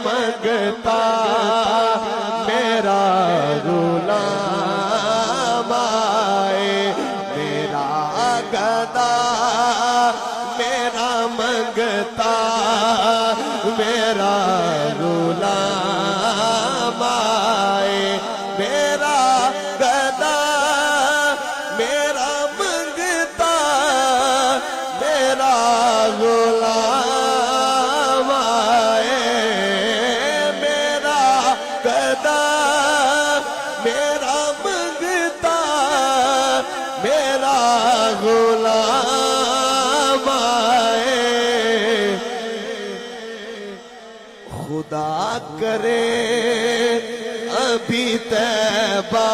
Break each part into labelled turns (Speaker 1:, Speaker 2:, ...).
Speaker 1: منگتا میرا غلام آئے میرا گدا میرا منگتا میرا غلام آئے میرا گدا میرا منگتا میرا غلام آئے میرا گدا میرا منگتا میرا غلام آئے خدا کرے ابھی طیبہ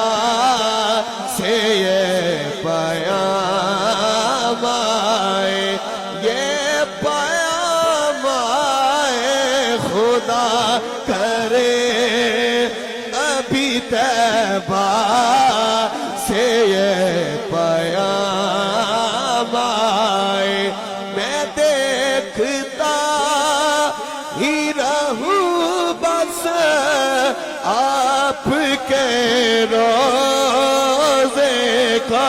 Speaker 1: سے یہ پیام آئے یہ پیام آئے خدا کرے ابھی طیبہ سے یہ پیام آئے میں دیکھتا ہی رہوں بس آپ کے روزے کا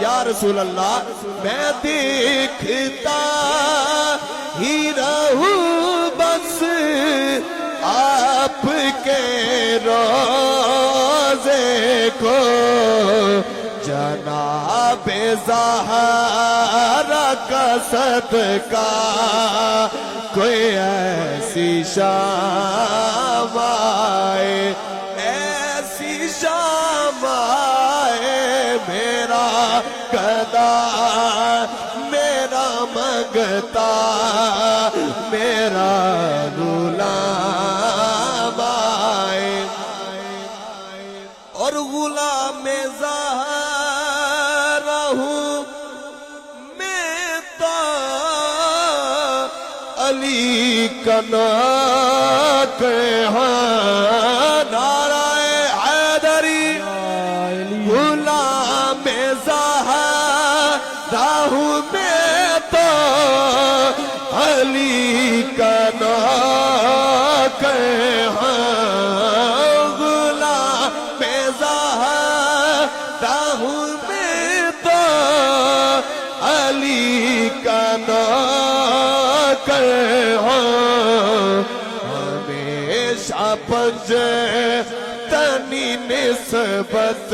Speaker 1: یا رسول اللہ میں دیکھتا ہی رہوں بس آپ کے روزے کو جناب زہرا کا صدقہ کوئی ایسی شام آئے ایسی شام آئے میرا گدا میرا منگتا میرا غلام آئے اور غلام زہرا ہوں میں تو علی کا ناک ہاں نعرہ حیدری غلام زہرا ہوں میں تو علی کا ناک ہاں غلام زہرا ہوں میں تو علی کا ناک ہمیشہ پنجتنی نسبت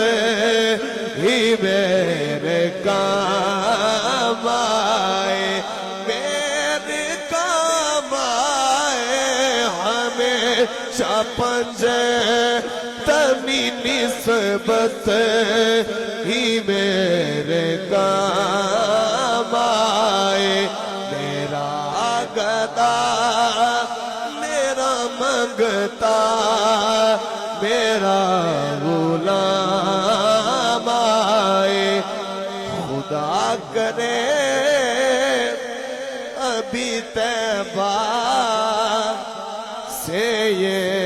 Speaker 1: ہی میرے کام آئے میرے کام آئے ہمیشہ پنجتنی نسبت ہی میرے کام آئے میرا گدا میرا منگتا میرا غلام آئے خدا کرے ابھی طیبہ سے یہ